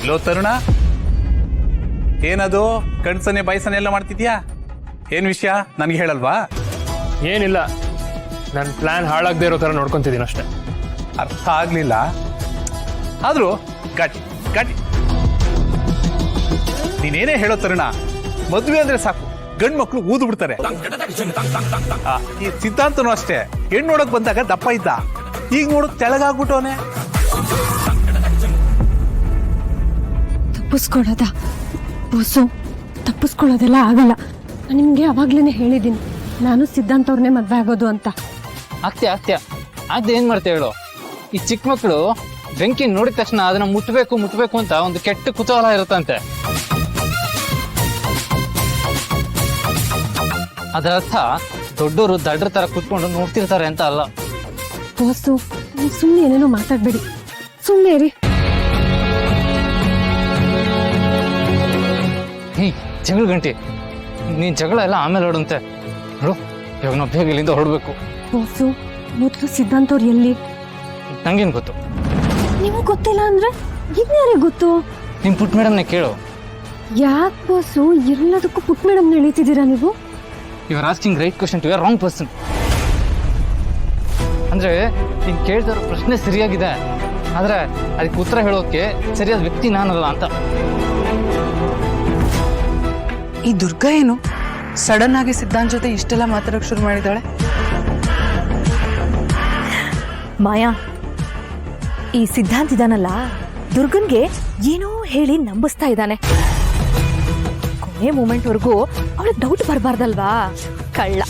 Low ತರುಣ, ಏನದು ಕಣ್ಸನೆ ಬಯಸನೆ ಎಲ್ಲ ಮಾಡ್ತಿದ್ಯಾ? ಏನ್ ವಿಷಯ ನನಗೆ ಹೇಳಲ್ವಾ? ಏನಿಲ್ಲ, ನನ್ನ ಪ್ಲಾನ್ ಹಾಳಾಗದೆ ಇರೋ ಥರ ನೋಡ್ಕೊತಿದ್ದೀನಿ ಅಷ್ಟೇ. ಅರ್ಥ ಆಗ್ಲಿಲ್ಲ ಆದ್ರೂ ಗಾಟಿ ಗಾಟಿ. ನೀನೇನೇ ಹೇಳೋ ತರುಣ, ಮದುವೆ ಅಂದ್ರೆ ಸಾಕು ಗಂಡು ಮಕ್ಳು ಊದು ಬಿಡ್ತಾರೆ. ಈ ಸಿದ್ಧಾಂತನೂ ಅಷ್ಟೇ, ಹೆಣ್ಣು ನೋಡಕ್ ಬಂದಾಗ ದಪ್ಪ ಇದ್ದ, ಈಗ ನೋಡಕ್ ತೆಳಗಾಗ್ಬಿಟ್ಟವನೆ. ತಪ್ಪಿಸ್ಕೊಳ್ಳೋದ ಬೋಸು? ತಪ್ಪಿಸ್ಕೊಳ್ಳೋದೆಲ್ಲ ಆಗಲ್ಲ. ನಿಮ್ಗೆ ಅವಾಗ್ಲೇನೆ ಹೇಳಿದ್ದೀನಿ, ನಾನು ಸಿದ್ಧಾಂತ ಅವ್ರನ್ನೇ ಮದ್ವೆ ಆಗೋದು ಅಂತ. ಆಗ್ತೀಯ ಅದೇನ್ ಮಾಡ್ತೇವೆ ಹೇಳು? ಈ ಚಿಕ್ಕ ಮಕ್ಕಳು ಬೆಂಕಿ ನೋಡಿದ ತಕ್ಷಣ ಅದನ್ನ ಮುಟ್ಬೇಕು ಅಂತ ಒಂದು ಕೆಟ್ಟ ಕುತೂಹಲ ಇರುತ್ತಂತೆ. ಅದರ ಅರ್ಥ ದೊಡ್ಡವರು ದಡ್ರ ತರ ಕುತ್ಕೊಂಡು ನೋಡ್ತಿರ್ತಾರೆ ಅಂತ ಅಲ್ಲ. ಬೋಸು, ನೀವು ಸುಮ್ಮನೆ ಏನೇನೋ ಮಾತಾಡ್ಬೇಡಿ, ಸುಮ್ಮನೆ ಇರಿ. ಜಗಳ ಗಂಟಿ, ನೀನ್ ಜಗಳ ಎಲ್ಲ ಆಮೇಲೆ ಹೊಡುಂತೆ ನೋಡು. ಇವಾಗ ನಾವು ಬೇಗ ಇಲ್ಲಿಂದ ಹೊರಡ್ಬೇಕು. ಬೋಸು, ಮೊದಲು ಸಿದ್ಧಾಂತ ಅವ್ರು ಎಲ್ಲಿ? ನಂಗೇನ್ ಗೊತ್ತು? ನಿಮಗೆ ಗೊತ್ತಿಲ್ಲ ಅಂದ್ರೆ ಇನ್ಯಾರಿಗೆ ಗೊತ್ತು? ನಿಮ್ ಪುಟ್ ಮೇಡಮ್ನ ಕೇಳು. ಯಾಕೆ ಬೋಸು ಎಲ್ಲದಕ್ಕೂ ಪುಟ್ ಮೇಡಮ್ನ ಎಳಿತಿದ್ದೀರಾ ನೀವು? You are asking right question to a wrong person. ಅಂದ್ರೆ ನೀನ್ ಕೇಳ್ತಿರೋ ಪ್ರಶ್ನೆ ಸರಿಯಾಗಿದೆ, ಆದ್ರೆ ಅದಕ್ಕೆ ಉತ್ತರ ಹೇಳೋಕೆ ಸರಿಯಾದ ವ್ಯಕ್ತಿ ನಾನಲ್ಲ ಅಂತ. ಈ ದುರ್ಗಾ ಏನು ಸಡನ್ ಆಗಿ ಸಿದ್ಧಾಂತ್ ಜೊತೆ ಇಷ್ಟೆಲ್ಲ ಮಾತಾಡೋಕೆ ಶುರು ಮಾಡಿದಾಳೆ? ಮಾಯಾ, ಈ ಸಿದ್ಧಾಂತ್ ಇದಾನಲ್ಲ, ದುರ್ಗನ್ಗೆ ಏನೋ ಹೇಳಿ ನಂಬಿಸ್ತಾ ಇದ್ದಾನೆ. ಕೊನೆ ಮೂಮೆಂಟ್ವರೆಗೂ ಅವಳಿಗೆ ಡೌಟ್ ಬರಬಾರ್ದಲ್ವಾ? ಕಳ್ಳ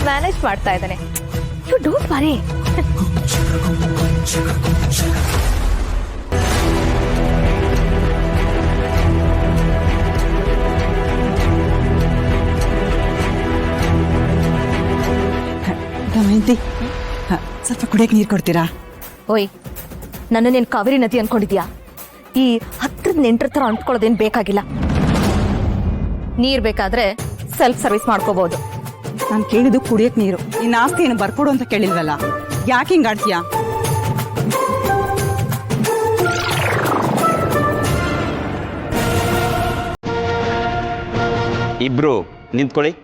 ಮ್ಯಾನೇಜ್ ಮಾಡ್ತಾ ಇದ್ದಾನೆ. You don't worry. ದಮಯಂತಿ, ಸ್ವಲ್ಪ ಕುಡಿಯಕ್ಕೆ ನೀರು ಕೊಡ್ತೀರಾ? ಓಯ್, ನನ್ನ ನೀನು ಕಾವೇರಿ ನದಿ ಅನ್ಕೊಂಡಿದ್ಯಾ? ಈ ಹತ್ರದ ನೆಂಟ್ರ ಥರ ಅಂಟ್ಕೊಳ್ಳೋದೇನು ಬೇಕಾಗಿಲ್ಲ. ನೀರು ಬೇಕಾದ್ರೆ ಸೆಲ್ಫ್ ಸರ್ವಿಸ್ ಮಾಡ್ಕೋಬಹುದು. ನಾನು ಕೇಳಿದ್ದು ಕುಡಿಯಕ್ಕೆ ನೀರು, ನಿನ್ನ ಆಸ್ತಿ ಏನು ಬರ್ಕೊಡು ಅಂತ ಕೇಳಿಲ್ವಲ್ಲ, ಯಾಕೆ ಹಿಂಗೆ ಆಡ್ತೀಯಾ? ಇಬ್ರು ನಿಂತ್ಕೊಳ್ಳಿ.